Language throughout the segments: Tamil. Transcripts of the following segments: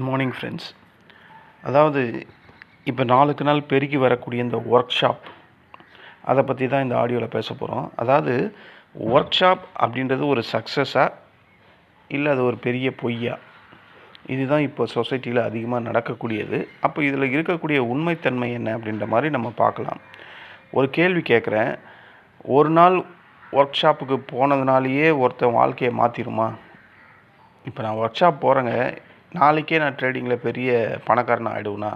Morning friends. அதாவது இப்போ நாளுக்கு நாள் பெருகி வரக்கூடிய இந்த ஒர்க் ஷாப், அதை பற்றி தான் இந்த ஆடியோவில் பேச போகிறோம். அதாவது ஒர்க் ஷாப் அப்படின்றது ஒரு சக்ஸஸாக இல்லை அது ஒரு பெரிய பொய்யா, இதுதான் இப்போ சொசைட்டியில் அதிகமாக நடக்கக்கூடியது. அப்போ இதில் இருக்கக்கூடிய உண்மைத்தன்மை என்ன அப்படின்ற மாதிரி நம்ம பார்க்கலாம். ஒரு கேள்வி கேட்குறேன், ஒரு நாள் ஒர்க் ஷாப்புக்கு போனதுனாலேயே ஒருத்தன் வாழ்க்கையை மாற்றிடுமா? இப்போ நான் ஒர்க் ஷாப் போகிறேங்க, நாளைக்கே நான் ட்ரேடிங்கில் பெரிய பணக்காரன் ஆகிடுவேனா?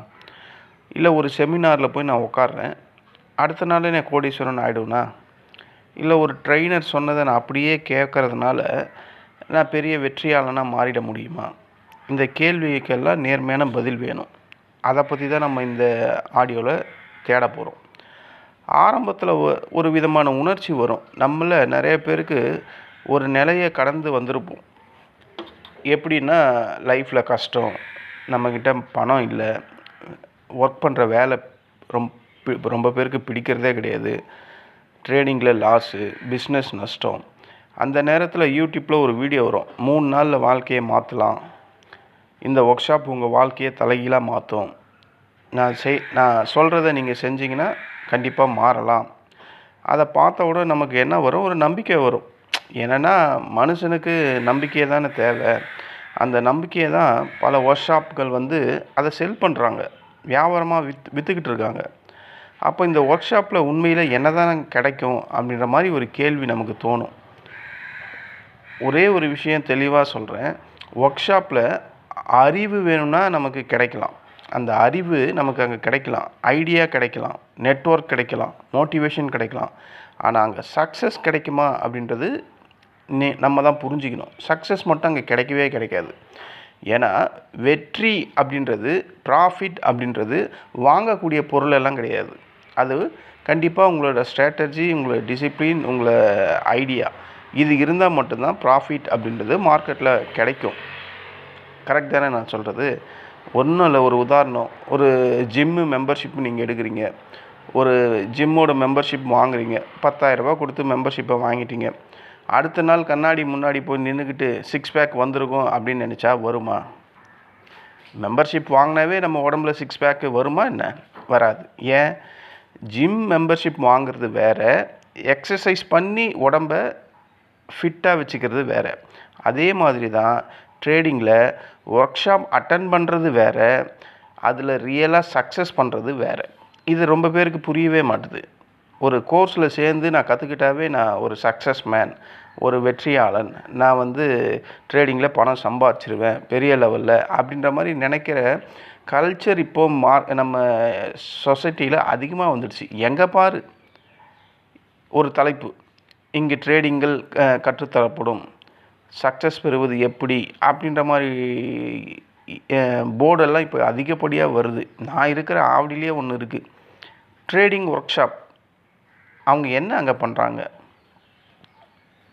இல்லை ஒரு செமினாரில் போய் நான் உட்காடுறேன், அடுத்த நாளே நான் கோடீஸ்வரன் ஆகிடுவேனா? இல்லை ஒரு ட்ரெயினர் சொன்னதை நான் அப்படியே கேட்கறதுனால நான் பெரிய வெற்றியாளனாக மாறிட முடியுமா? இந்த கேள்விக்கெல்லாம் நேர்மையான பதில் வேணும். அதை பற்றி தான் நம்ம இந்த ஆடியோவில் தேட போகிறோம். ஆரம்பத்தில் ஒரு விதமான உணர்ச்சி வரும். நம்மள நிறைய பேருக்கு ஒரு நிலையை கடந்து வந்திருப்போம். எப்படின்னா, லைஃப்பில் கஷ்டம், நம்மக்கிட்ட பணம் இல்லை, ஒர்க் பண்ணுற வேலை ரொம்ப பேருக்கு பிடிக்கிறதே கிடையாது, ட்ரேடிங்கில் லாஸு, பிஸ்னஸ் நஷ்டம். அந்த நேரத்தில் யூடியூப்பில் ஒரு வீடியோ வரும், 3 நாளில் வாழ்க்கையை மாற்றலாம், இந்த ஒர்க் ஷாப் உங்கள் வாழ்க்கையை தலைகீழாக மாற்றும், நான் சொல்கிறத நீங்கள் செஞ்சீங்கன்னா கண்டிப்பாக மாறலாம். அதை பார்த்த உடனே நமக்கு என்ன வரும்? ஒரு நம்பிக்கை வரும். ஏன்னா மனுஷனுக்கு நம்பிக்கை தானே தேவை. அந்த நம்பிக்கையை தான் பல ஒர்க் ஷாப்புகள் அதை செல் பண்ணுறாங்க, வியாபாரமாக விற்றுக்கிட்டு இருக்காங்க. அப்போ இந்த ஒர்க் ஷாப்பில் உண்மையில் என்ன தான் கிடைக்கும் அப்படின்ற மாதிரி ஒரு கேள்வி நமக்கு தோணும். ஒரே ஒரு விஷயம் தெளிவாக சொல்கிறேன், ஒர்க் ஷாப்பில் அறிவு வேணும்னா நமக்கு கிடைக்கலாம், அந்த அறிவு நமக்கு அங்கே கிடைக்கலாம், ஐடியா கிடைக்கலாம், நெட்வொர்க் கிடைக்கலாம், மோட்டிவேஷன் கிடைக்கலாம். ஆனால் அங்கே சக்ஸஸ் கிடைக்குமா அப்படின்றது நம்ம தான் புரிஞ்சுக்கணும். சக்ஸஸ் மட்டும் அங்கே கிடைக்கவே கிடைக்காது. ஏன்னா வெற்றி அப்படின்றது, ப்ராஃபிட் அப்படின்றது வாங்கக்கூடிய பொருள் எல்லாம் கிடையாது. அது கண்டிப்பாக உங்களோட ஸ்ட்ராட்டஜி, உங்களோட டிசிப்ளின், உங்களோட ஐடியா, இது இருந்தால் மட்டும்தான் ப்ராஃபிட் அப்படின்றது மார்க்கெட்டில் கிடைக்கும். கரெக்ட் தானே நான் சொல்கிறது? ஒன்றும் இல்லை, ஒரு உதாரணம், ஒரு ஜிம்மு மெம்பர்ஷிப் நீங்கள் எடுக்கிறீங்க, ஒரு ஜிம்மோட மெம்பர்ஷிப் வாங்குறீங்க, 10,000 ரூபா கொடுத்து மெம்பர்ஷிப்பை வாங்கிட்டீங்க. அடுத்த நாள் கண்ணாடி முன்னாடி போய் நின்றுக்கிட்டு 6 பேக் வந்திருக்கும் அப்படின்னு நினச்சா வருமா? மெம்பர்ஷிப் வாங்கினாவே நம்ம உடம்புல 6 பேக்கு வருமா என்ன? வராது. ஏன்? ஜிம் மெம்பர்ஷிப் வாங்குறது வேறு, எக்ஸசைஸ் பண்ணி உடம்பை ஃபிட்டாக வச்சுக்கிறது வேறு. அதே மாதிரி தான் ட்ரேடிங்கில் ஒர்க் ஷாப் அட்டன் பண்ணுறது வேறு, அதில் ரியலாக சக்ஸஸ் பண்ணுறது வேறு. இது ரொம்ப பேருக்கு புரியவே மாட்டுது. ஒரு கோர்ஸில் சேர்ந்து நான் கற்றுக்கிட்டாவே நான் ஒரு சக்ஸஸ் மேன், ஒரு வெற்றியாளன், நான் ட்ரேடிங்கில் பணம் சம்பாதிச்சிருவேன் பெரிய லெவலில் அப்படின்ற மாதிரி நினைக்கிற கல்ச்சர் இப்போது நம்ம சொசைட்டியில் அதிகமாக வந்துடுச்சு. எங்கே பாரு ஒரு தலைப்பு, இங்கே ட்ரேடிங்கள் கற்றுத்தரப்படும், சக்ஸஸ் பெறுவது எப்படி அப்படின்ற மாதிரி போர்டெல்லாம் இப்போ அதிகப்படியாக வருது. நான் இருக்கிற ஆவடியிலே ஒன்று இருக்குது, ட்ரேடிங் ஒர்க் ஷாப். அவங்க என்ன அங்கே பண்ணுறாங்க?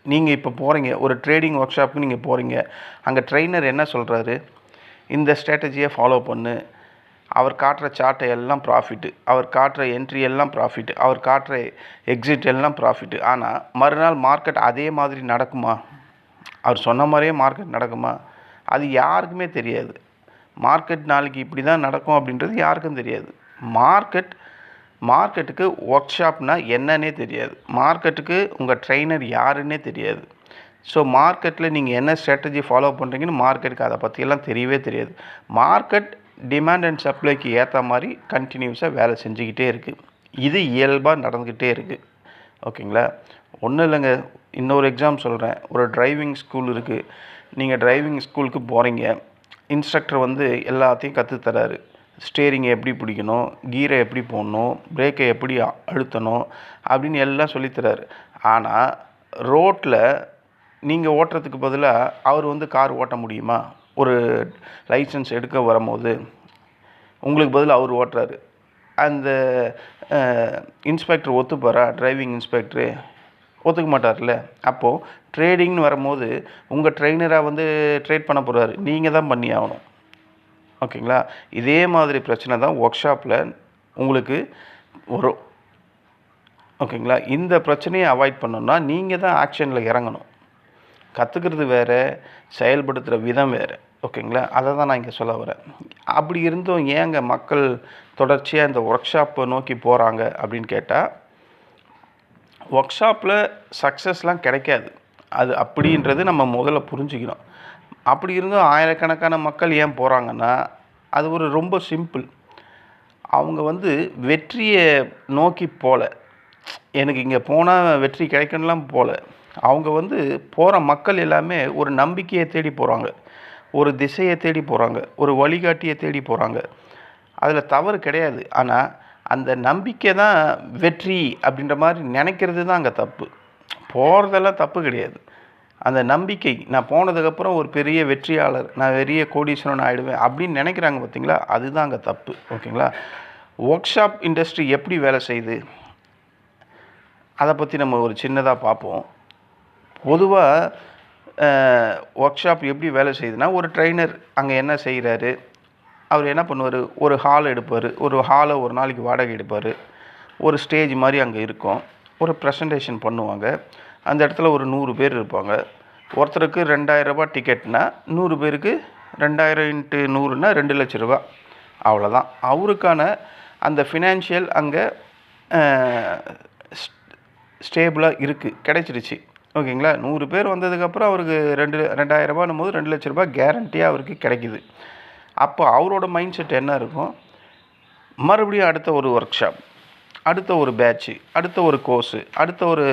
நீங்கள் இப்போ போகிறீங்க ஒரு ட்ரேடிங் ஒர்க் ஷாப்புக்கு, நீங்கள் போகிறீங்க, அங்கே ட்ரெயினர் என்ன சொல்கிறாரு? இந்த ஸ்ட்ராட்டஜியை ஃபாலோ பண்ணு, அவர் காட்டுற சார்ட்டை எல்லாம் ப்ராஃபிட்டு, அவர் காட்டுற என்ட்ரி எல்லாம் ப்ராஃபிட்டு, அவர் காட்டுற எக்ஸிட் எல்லாம் ப்ராஃபிட்டு. ஆனால் மறுநாள் மார்க்கெட் அதே மாதிரி நடக்குமா? அவர் சொன்ன மாதிரியே மார்க்கெட் நடக்குமா? அது யாருக்குமே தெரியாது. மார்க்கெட் நாளைக்கு இப்படி தான் நடக்கும் அப்படின்றது யாருக்கும் தெரியாது. மார்க்கெட்டுக்கு ஒர்க் ஷாப்னா என்னன்னே தெரியாது. மார்க்கெட்டுக்கு உங்கள் ட்ரெயினர் யாருன்னே தெரியாது. ஸோ மார்க்கெட்டில் நீங்கள் என்ன ஸ்ட்ராட்டஜி ஃபாலோ பண்ணுறீங்கன்னு மார்க்கெட்டுக்கு அதை பற்றியெல்லாம் தெரியவே தெரியாது. மார்க்கெட் டிமாண்ட் அண்ட் சப்ளைக்கு ஏற்ற மாதிரி கண்டினியூஸாக வேலை செஞ்சுக்கிட்டே இருக்குது. இது இயல்பாக நடந்துக்கிட்டே இருக்குது. ஓகேங்களா? ஒன்றும் இல்லைங்க, இன்னொரு எக்ஸாம் சொல்கிறேன். ஒரு டிரைவிங் ஸ்கூல் இருக்குது, நீங்கள் டிரைவிங் ஸ்கூலுக்கு போகிறீங்க, இன்ஸ்ட்ரக்டர் எல்லாத்தையும் கற்றுத்தராரு. ஸ்டேரிங்கை எப்படி பிடிக்கணும், கீரை எப்படி போடணும், பிரேக்கை எப்படி அழுத்தணும் அப்படின்னு எல்லாம் சொல்லித்தராரு. ஆனால் ரோட்டில் நீங்கள் ஓட்டுறதுக்கு பதிலாக அவர் கார் ஓட்ட முடியுமா? ஒரு லைசன்ஸ் எடுக்க வரும்போது உங்களுக்கு பதிலாக அவர் ஓட்டுறாரு. அந்த இன்ஸ்பெக்டர் ஒத்துப்பாரா? டிரைவிங் இன்ஸ்பெக்டரு ஒத்துக்க மாட்டார்ல. அப்போது ட்ரேடிங்னு வரும்போது உங்கள் ட்ரெயினராக ட்ரேட் பண்ண போகிறாரு, நீங்கள் தான் பண்ணி ஆகணும். ஓகேங்களா? இதே மாதிரி பிரச்சனை தான் ஒர்க் ஷாப்பில் உங்களுக்கு வரும். ஓகேங்களா? இந்த பிரச்சனையை அவாய்ட் பண்ணணும்னா நீங்கள் தான் ஆக்ஷனில் இறங்கணும். கற்றுக்கிறது வேறு, செயல்படுத்துகிற விதம் வேறு. ஓகேங்களா? அதை தான் நான் இங்கே சொல்ல வரேன். அப்படி இருந்தும் ஏங்க மக்கள் தொடர்ச்சியாக இந்த ஒர்க் ஷாப்பை நோக்கி போகிறாங்க அப்படின்னு கேட்டால், ஒர்க் ஷாப்பில் சக்ஸஸ்லாம் கிடைக்காது. அது அப்படின்றது நம்ம முதல்ல புரிஞ்சுக்கணும். அப்படி இருந்தும் ஆயிரக்கணக்கான மக்கள் ஏன் போகிறாங்கன்னா, அது ஒரு ரொம்ப சிம்பிள். அவங்க வெற்றியை நோக்கி போகல. எனக்கு இங்கே போனால் வெற்றி கிடைக்கணும்லாம் போகல. அவங்க போகிற மக்கள் எல்லாமே ஒரு நம்பிக்கையை தேடி போகிறாங்க, ஒரு திசையை தேடி போகிறாங்க, ஒரு வழிகாட்டியை தேடி போகிறாங்க. அதில் தவறு கிடையாது. ஆனால் அந்த நம்பிக்கை தான் வெற்றி அப்படின்ற மாதிரி நினைக்கிறது தான் அங்கே தப்பு. போகிறதெல்லாம் தப்பு கிடையாது. அந்த நம்பிக்கை, நான் போனதுக்கப்புறம் ஒரு பெரிய வெற்றியாளர், நான் பெரிய கோடீஸ்வரன் ஆகிடுவேன் அப்படின்னு நினைக்கிறாங்க பார்த்தீங்களா, அதுதான் அங்கே தப்பு. ஓகேங்களா? ஒர்க் ஷாப் இண்டஸ்ட்ரி எப்படி வேலை செய்யுது அதை பற்றி நம்ம ஒரு சின்னதாக பார்ப்போம். பொதுவாக ஒர்க் ஷாப் எப்படி வேலை செய்யுதுன்னா, ஒரு ட்ரெயினர் அங்கே என்ன செய்கிறாரு, அவர் என்ன பண்ணுவார், ஒரு ஹால் எடுப்பார். ஒரு ஹாலை ஒரு நாளைக்கு வாடகை எடுப்பார். ஒரு ஸ்டேஜ் மாதிரி அங்கே இருக்கும். ஒரு ப்ரெசன்டேஷன் பண்ணுவாங்க. அந்த இடத்துல ஒரு 100 பேர் இருப்பாங்க. ஒருத்தருக்கு 2000 ரூபா டிக்கெட்னா 100 பேருக்கு 2000 × 100னா 2 லட்ச ரூபா. அவ்வளோதான். அவருக்கான அந்த ஃபினான்ஷியல் அங்கே ஸ்டேபிளாக இருக்குது, கிடைச்சிருச்சு. ஓகேங்களா? 100 பேர் வந்ததுக்கப்புறம் அவருக்கு 2000 ரூபான்னும் போது 2 லட்ச ரூபா கேரண்டியாக அவருக்கு கிடைக்கிது. அப்போ அவரோட மைண்ட் செட் என்ன இருக்கும், மறுபடியும் அடுத்த ஒரு ஒர்க் ஷாப், அடுத்த ஒரு பேட்ச்சு, அடுத்த ஒரு கோர்ஸு, அடுத்த ஒரு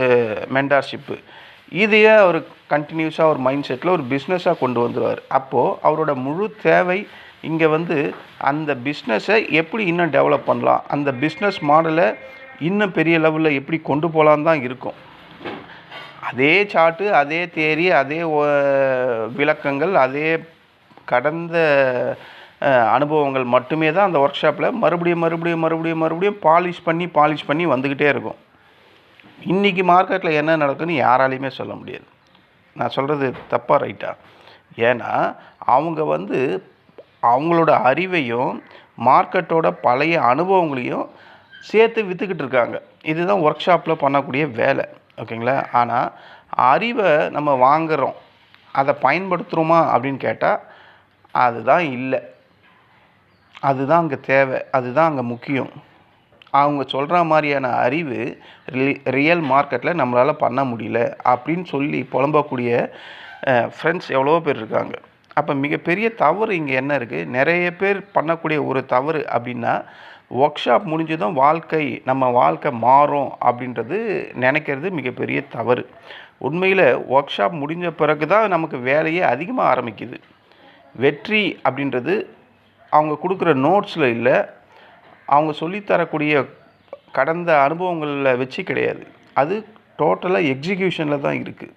மென்டார்ஷிப்பு, இதையே அவர் கண்டினியூஸாக ஒரு மைண்ட் செட்டில் ஒரு பிஸ்னஸாக கொண்டு வந்துடுவார். அப்போது அவரோட முழு தேவை இங்கே அந்த பிஸ்னஸை எப்படி இன்னும் டெவலப் பண்ணலாம், அந்த பிஸ்னஸ் மாடலை இன்னும் பெரிய லெவலில் எப்படி கொண்டு போகலான்னு தான் இருக்கும். அதே சார்ட்டு, அதே தேரி, அதே விளக்கங்கள், அதே கடந்த அனுபவங்கள் மட்டுமே தான் அந்த ஒர்க் ஷாப்பில் மறுபடியும் பாலிஷ் பண்ணி வந்துக்கிட்டே இருக்கும். இன்றைக்கி மார்க்கெட்டில் என்ன நடக்குதுன்னு யாராலையுமே சொல்ல முடியாது. நான் சொல்கிறது தப்பாக ரைட்டா? ஏன்னா அவங்க அவங்களோட அறிவையும் மார்க்கெட்டோட பழைய அனுபவங்களையும் சேர்த்து விற்றுக்கிட்டு இருக்காங்க. இதுதான் ஒர்க் ஷாப்பில் பண்ணக்கூடிய வேலை. ஓகேங்களா? ஆனால் அறிவை நம்ம வாங்குகிறோம், அதை பயன்படுத்துகிறோமா அப்படின்னு கேட்டால் அதுதான் இல்லை. அதுதான் அங்கே தேவை, அதுதான் அங்கே முக்கியம். அவங்க சொல்கிற மாதிரியான அறிவு ரியல் மார்க்கெட்டில் நம்மளால் பண்ண முடியல அப்படின்னு சொல்லி புலம்பக்கூடிய ஃப்ரெண்ட்ஸ் எவ்வளோ பேர் இருக்காங்க. அப்போ மிகப்பெரிய தவறு இங்கே என்ன இருக்குது, நிறைய பேர் பண்ணக்கூடிய ஒரு தவறு அப்படின்னா, ஒர்க் ஷாப் முடிஞ்சதும் நம்ம வாழ்க்கை மாறும் அப்படின்றது நினைக்கிறது மிகப்பெரிய தவறு. உண்மையில் ஒர்க் ஷாப் முடிஞ்ச பிறகு தான் நமக்கு வேலையே அதிகமாக ஆரம்பிக்குது. வெற்றி அப்படின்றது அவங்க கொடுக்குற நோட்ஸில் இல்லை, அவங்க சொல்லித்தரக்கூடிய கடந்த அனுபவங்களில் வச்சு கிடையாது. அது டோட்டலாக எக்ஸிக்யூஷனில் தான் இருக்குது.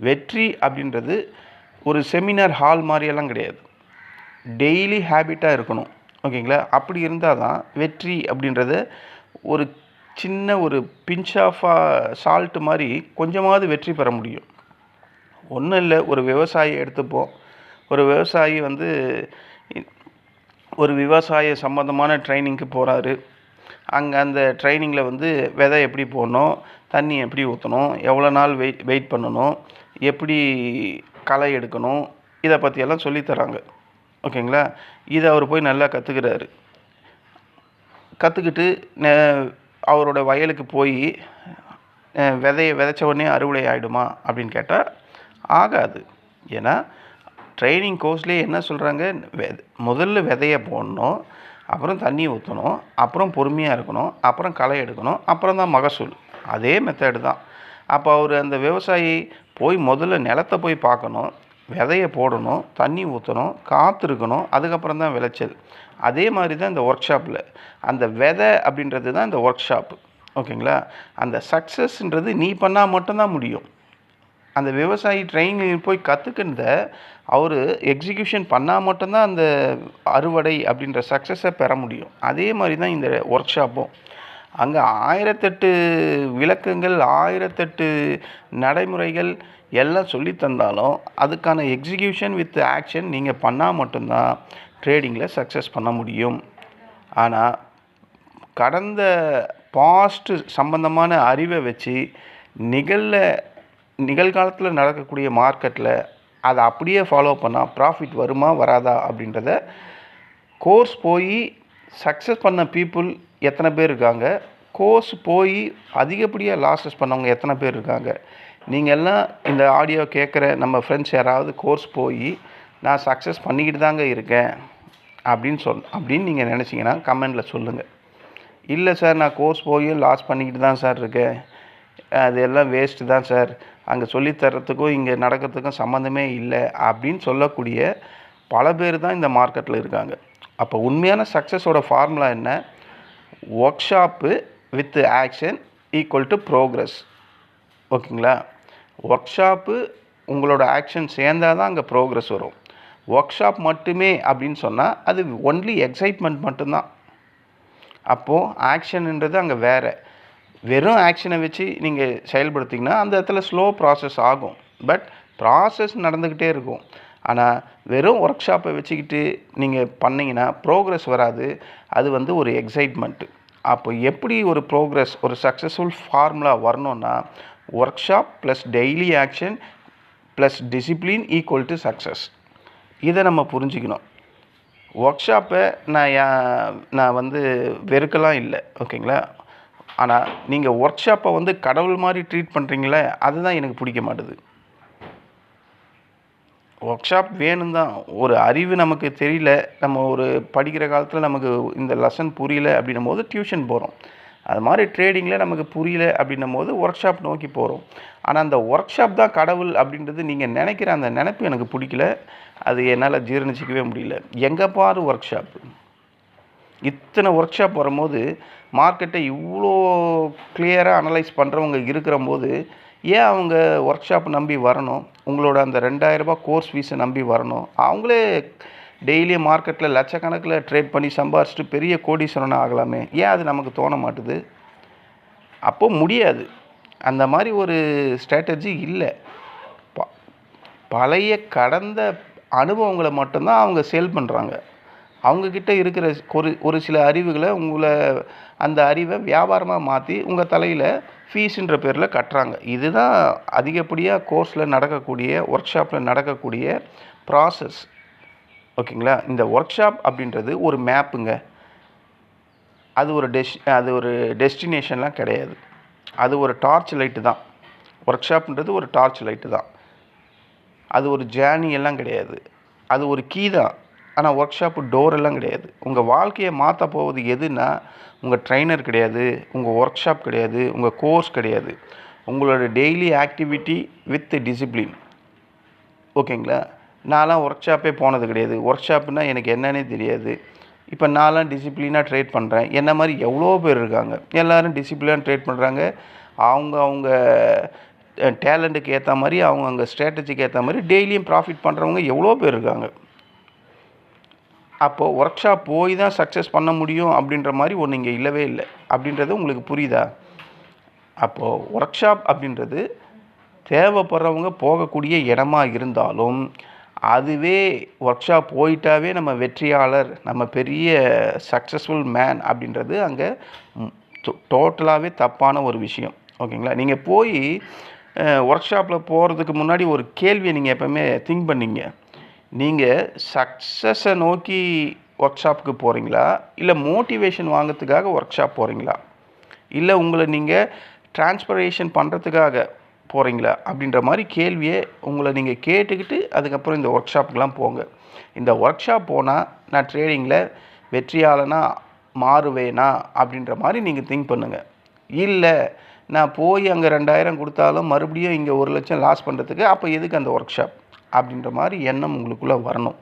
வெற்றி அப்படின்றது ஒரு செமினார் ஹால் மாதிரியெல்லாம் கிடையாது, டெய்லி ஹேபிட்டாக இருக்கணும். ஓகேங்களா? அப்படி இருந்தால் தான் வெற்றி அப்படின்றத ஒரு சின்ன ஒரு பிஞ்ச் ஆஃப் சால்ட் மாதிரி கொஞ்சமாவது வெற்றி பெற முடியும். ஒன்றும் இல்லை, ஒரு விவசாயி எடுத்துப்போம். ஒரு விவசாயி ஒரு விவசாய சம்மந்தமான ட்ரைனிங்க்கு போகிறாரு. அங்கே அந்த ட்ரைனிங்கில் விதை எப்படி போடணும், தண்ணி எப்படி ஊற்றணும், எவ்வளோ நாள் வெயிட் பண்ணணும், எப்படி களை எடுக்கணும், இதை பற்றியெல்லாம் சொல்லித்தராங்க. ஓகேங்களா? இதை அவர் போய் நல்லா கற்றுக்கிறாரு. கற்றுக்கிட்டு அவரோட வயலுக்கு போய் விதையை விதைச்ச உடனே அறுவடை ஆகிடுமா அப்படின்னு கேட்டால் ஆகாது. ஏன்னா ட்ரைனிங் கோர்ஸ்லேயே என்ன சொல்கிறாங்க, முதல்ல விதையை போடணும், அப்புறம் தண்ணி ஊற்றணும், அப்புறம் பொறுமையாக இருக்கணும், அப்புறம் களை எடுக்கணும், அப்புறம் தான் மகசூல். அதே மெத்தடு தான். அப்போ அவர் அந்த விவசாயி போய் முதல்ல நிலத்தை போய் பார்க்கணும், விதையை போடணும், தண்ணி ஊற்றணும், காத்திருக்கணும், அதுக்கப்புறம் தான் விளைச்சல். அதே மாதிரி தான் இந்த ஒர்க் ஷாப்பில் அந்த விதை அப்படின்றது தான் இந்த ஒர்க் ஷாப்பு. ஓகேங்களா? அந்த சக்ஸஸ்ன்றது நீ பண்ணால் மட்டும்தான் முடியும். அந்த விவசாயி ட்ரைனிங் போய் கற்றுக்கின்ற அவர் எக்ஸிக்யூஷன் பண்ணால் மட்டும்தான் அந்த அறுவடை அப்படின்ற சக்ஸஸை பெற முடியும். அதே மாதிரி தான் இந்த ஒர்க் ஷாப்பும். அங்கே 1008 விளக்கங்கள், 1008 நடைமுறைகள் எல்லாம் சொல்லி தந்தாலும் அதுக்கான எக்ஸிக்யூஷன் வித் ஆக்ஷன் நீங்கள் பண்ணால் மட்டும்தான் ட்ரேடிங்கில் சக்ஸஸ் பண்ண முடியும். ஆனால் கடந்த பாஸ்ட்டு சம்பந்தமான அறிவை வச்சு நிகழ்காலத்தில் நடக்கக்கூடிய மார்க்கெட்டில் அதை அப்படியே ஃபாலோ பண்ணால் ப்ராஃபிட் வருமா வராதா அப்படின்றத கோர்ஸ் போய் சக்ஸஸ் பண்ண பீப்புள் எத்தனை பேர் இருக்காங்க, கோர்ஸ் போய் அதிகப்படியாக லாஸஸ் பண்ணவங்க எத்தனை பேர் இருக்காங்க. நீங்கள் எல்லாம் இந்த ஆடியோ கேட்குற நம்ம ஃப்ரெண்ட்ஸ் யாராவது கோர்ஸ் போய் நான் சக்ஸஸ் பண்ணிக்கிட்டு தாங்க இருக்கேன் அப்படின்னு நீங்கள் நினச்சிங்கன்னா கமெண்டில் சொல்லுங்கள். இல்லை சார், நான் கோர்ஸ் போய் லாஸ் பண்ணிக்கிட்டு தான் சார் இருக்கேன், அது எல்லாம் வேஸ்ட்டு தான் சார், அங்கே சொல்லித்தரத்துக்கும் இங்கே நடக்கிறதுக்கும் சம்மந்தமே இல்லை அப்படின்னு சொல்லக்கூடிய பல பேர் தான் இந்த மார்க்கெட்டில் இருக்காங்க. அப்போ உண்மையான சக்ஸஸோட ஃபார்முலா என்ன? Work shop with action equal to progress. ஓகேங்களா? ஒர்க் ஷாப்பு உங்களோட ஆக்ஷன் சேர்ந்தால் தான் அங்கே ப்ரோக்ரஸ் வரும். ஒர்க் ஷாப் மட்டுமே அப்படின்னு சொன்னால் அது ஒன்லி எக்ஸைட்மெண்ட் மட்டும்தான். அப்போது ஆக்ஷன்ன்றது அங்கே வேறு. வெறும் ஆக்ஷனை வச்சு நீங்கள் செயல்படுத்திங்கன்னா அந்த இடத்துல ஸ்லோ ப்ராசஸ் ஆகும், பட் ப்ராசஸ் நடந்துக்கிட்டே இருக்கும். ஆனால் வெறும் ஒர்க் ஷாப்பை வச்சுக்கிட்டு நீங்கள் பண்ணிங்கன்னா ப்ரோக்ரஸ் வராது. அது ஒரு எக்ஸைட்மெண்ட்டு. அப்போ எப்படி ஒரு ப்ரோக்ரஸ், ஒரு சக்ஸஸ்ஃபுல் ஃபார்முலா வரணுன்னா work shop plus daily action plus discipline equal to success. இதை நம்ம புரிஞ்சுக்கணும். ஒர்க் ஷாப்பை நான் வெறுக்கலாம் இல்லை, ஓகேங்களா? ஆனால் நீங்கள் ஒர்க் ஷாப்பை கடவுள் மாதிரி ட்ரீட் பண்ணுறீங்களே, அதுதான் எனக்கு பிடிக்க மாட்டுது. ஒர்க் ஷாப் வேணும் தான். ஒரு அறிவு நமக்கு தெரியல, நம்ம ஒரு படிக்கிற காலத்தில் நமக்கு இந்த லெசன் புரியல அப்படின்னும் போது டியூஷன் போகிறோம். அது மாதிரி ட்ரேடிங்கில் நமக்கு புரியல அப்படின்னும் போது ஒர்க் ஷாப் நோக்கி போகிறோம். ஆனால் அந்த ஒர்க் ஷாப் தான் கடவுள் அப்படின்றது நீங்கள் நினைக்கிற அந்த நினைப்பு எனக்கு பிடிக்கல. அது என்னால் ஜீரணிச்சிக்கவே முடியல. எங்கே பாரு ஒர்க் ஷாப்பு. இத்தனை ஒர்க் ஷாப் வரும்போது மார்க்கெட்டை இவ்வளோ கிளியராக அனலைஸ் பண்ணுறவங்க இருக்கிற போது ஏன் அவங்க ஒர்க் ஷாப் நம்பி வரணும்? உங்களோட அந்த 2000 ரூபாய் கோர்ஸ் ஃபீஸை நம்பி வரணும்? அவங்களே டெய்லியும் மார்க்கெட்டில் லட்சக்கணக்கில் ட்ரேட் பண்ணி சம்பாரிச்சிட்டு பெரிய கோடீஸ்வரனாக ஆகலாமே. ஏன் அது நமக்கு தோண மாட்டுது? அப்போது முடியாது. அந்த மாதிரி ஒரு ஸ்ட்ராட்டஜி இல்லை. பழைய கடந்த அனுபவங்களை மட்டும்தான் அவங்க சேல் பண்ணுறாங்க. அவங்கக்கிட்ட இருக்கிற ஒரு சில அறிவுகளை அந்த அறிவை வியாபாரமாக மாற்றி உங்கள் தலையில் ஃபீஸுன்ற பேரில் கட்டுறாங்க. இதுதான் அதிகப்படியாக கோர்ஸில் நடக்கக்கூடிய, ஒர்க் ஷாப்பில் நடக்கக்கூடிய ப்ராசஸ். ஓகேங்களா? இந்த ஒர்க் ஷாப் அப்படின்றது ஒரு மேப்புங்க. அது ஒரு டெஸ்டினேஷன்லாம் கிடையாது. அது ஒரு டார்ச் லைட்டு தான். ஒர்க் ஷாப்ன்றது ஒரு டார்ச் லைட்டு தான். அது ஒரு ஜேர்னி எல்லாம் கிடையாது. அது ஒரு கீ தான். ஆனால் ஒர்க் ஷாப்பு டோர் எல்லாம் கிடையாது. உங்கள் வாழ்க்கையை மாற்ற போவது எதுனா உங்கள் ட்ரைனர் கிடையாது, உங்கள் ஒர்க் ஷாப் கிடையாது, உங்கள் கோர்ஸ் கிடையாது. உங்களோட டெய்லி ஆக்டிவிட்டி வித் டிசிப்ளின். ஓகேங்களா? நான்லாம் ஒர்க் ஷாப்பே போனது கிடையாது. ஒர்க் ஷாப்புனால் எனக்கு என்னன்னே தெரியாது. இப்போ நான்லாம் டிசிப்ளினாக ட்ரேட் பண்ணுறேன். என்ன மாதிரி எவ்வளோ பேர் இருக்காங்க. எல்லோரும் டிசிப்ளினாக ட்ரேட் பண்ணுறாங்க. அவங்க டேலண்ட்டுக்கு ஏற்ற மாதிரி, அவங்க ஸ்ட்ராட்டஜிக்கு ஏற்ற மாதிரி டெய்லியும் ப்ராஃபிட் பண்ணுறவங்க எவ்வளோ பேர் இருக்காங்க. அப்போது ஒர்க் ஷாப் போய் தான் சக்ஸஸ் பண்ண முடியும் அப்படின்ற மாதிரி ஒன்று இங்கே இல்லவே இல்லை. அப்படின்றது உங்களுக்கு புரியுதா? அப்போது ஒர்க் ஷாப் அப்படின்றது தேவைப்படுறவங்க போகக்கூடிய இடமா இருந்தாலும், அதுவே ஒர்க் ஷாப் போயிட்டாவே நம்ம வெற்றியாளர், நம்ம பெரிய சக்ஸஸ்ஃபுல் மேன் அப்படின்றது அங்கே டோட்டலாகவே தப்பான ஒரு விஷயம். ஓகேங்களா? நீங்கள் போய் ஒர்க் ஷாப்பில் போகிறதுக்கு முன்னாடி ஒரு கேள்வியை நீங்கள் எப்போவுமே திங்க் பண்ணிங்க. நீங்கள் சக்ஸஸை நோக்கி ஒர்க் ஷாப்புக்கு போகிறீங்களா, இல்லை மோட்டிவேஷன் வாங்கிறதுக்காக ஒர்க் ஷாப் போகிறீங்களா, இல்லை உங்களை நீங்கள் ட்ரான்ஸ்பரேஷன் பண்ணுறதுக்காக போகிறீங்களா அப்படின்ற மாதிரி கேள்வியை உங்களை நீங்கள் கேட்டுக்கிட்டு அதுக்கப்புறம் இந்த ஒர்க் ஷாப்புக்கெலாம் போங்க. இந்த ஒர்க் ஷாப் போனால் நான் ட்ரேடிங்கில் வெற்றியாளனாக மாறுவேனா அப்படின்ற மாதிரி நீங்கள் திங்க் பண்ணுங்கள். இல்லை, நான் போய் அங்கே 2000 கொடுத்தாலும் மறுபடியும் இங்கே 1 லட்சம் லாஸ் பண்ணுறதுக்கு அப்போ எதுக்கு அந்த ஒர்க் ஷாப் அப்படின்ற மாதிரி எண்ணம் உங்களுக்குள்ளே வரணும்.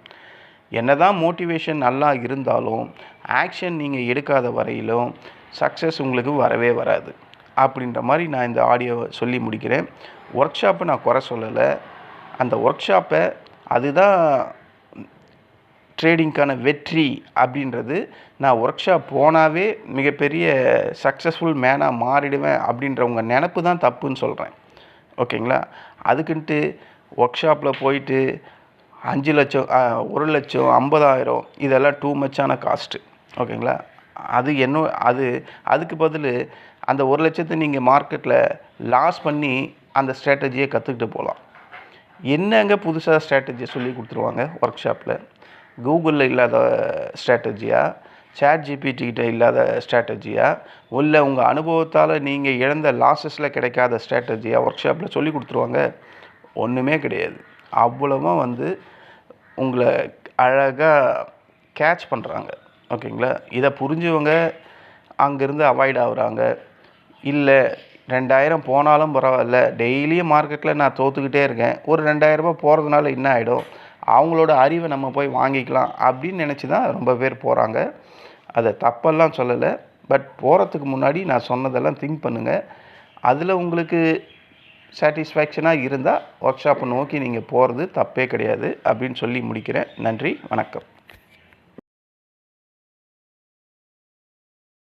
என்ன தான் மோட்டிவேஷன் நல்லா இருந்தாலும் ஆக்ஷன் நீங்கள் எடுக்காத வரையிலும் சக்ஸஸ் உங்களுக்கு வரவே வராது அப்படின்ற மாதிரி நான் இந்த ஆடியோவை சொல்லி முடிக்கிறேன். ஒர்க் ஷாப்பை நான் குறை சொல்லலை. அந்த ஒர்க் ஷாப்பை அதுதான் ட்ரேடிங்க்கான வெற்றி அப்படின்றது, நான் ஒர்க் ஷாப் போனாவே மிகப்பெரிய சக்ஸஸ்ஃபுல் மேனாக மாறிடுவேன் அப்படின்றவங்க நினப்பு தான் தப்புன்னு சொல்கிறேன். ஓகேங்களா? அதுக்குன்ட்டு ஒர்க் ஷாப்பில் போயிட்டு 5 லட்சம் 1 லட்சம் 50,000 இதெல்லாம் டூ மச்சான காஸ்ட்டு. ஓகேங்களா? அதுக்கு பதில் அந்த 1,00,000 நீங்கள் மார்க்கெட்டில் லாஸ் பண்ணி அந்த ஸ்ட்ராட்டஜியை கற்றுக்கிட்டு போகலாம். என்னங்க புதுசாக ஸ்ட்ராட்டஜியை சொல்லி கொடுத்துருவாங்க ஒர்க் ஷாப்பில்? கூகுளில் இல்லாத ஸ்ட்ராட்டஜியா, ChatGPT கிட்ட இல்லாத ஸ்ட்ராட்டஜியா, இல்லை உங்கள் அனுபவத்தால் நீங்கள் இழந்த லாஸஸில் கிடைக்காத ஸ்ட்ராட்டஜியா ஒர்க் ஷாப்பில் சொல்லி கொடுத்துருவாங்க? ஒன்றுமே கிடையாது. அவ்வளவா உங்களை அழகாக கேட்ச் பண்ணுறாங்க. ஓகேங்களா? இதை புரிஞ்சவங்க அங்கேருந்து அவாய்ட் ஆகுறாங்க. இல்லை 2,000 போனாலும் பரவாயில்ல, டெய்லியும் மார்க்கெட்டில் நான் தோற்றுக்கிட்டே இருக்கேன், ஒரு 2,000 போகிறதுனால என்ன ஆகிடும், அவங்களோட அறிவை நம்ம போய் வாங்கிக்கலாம் அப்படின்னு நினச்சி தான் ரொம்ப பேர் போகிறாங்க. அதை தப்பெல்லாம் சொல்லலை. பட் போகிறதுக்கு முன்னாடி நான் சொன்னதெல்லாம் திங்க் பண்ணுங்கள். அதில் உங்களுக்கு சாட்டிஸ்ஃபேக்ஷனாக இருந்தால் ஒர்க் ஷாப்பை நோக்கி நீங்கள் போகிறது தப்பே கிடையாது அப்படின்னு சொல்லி முடிக்கிறேன். நன்றி, வணக்கம்.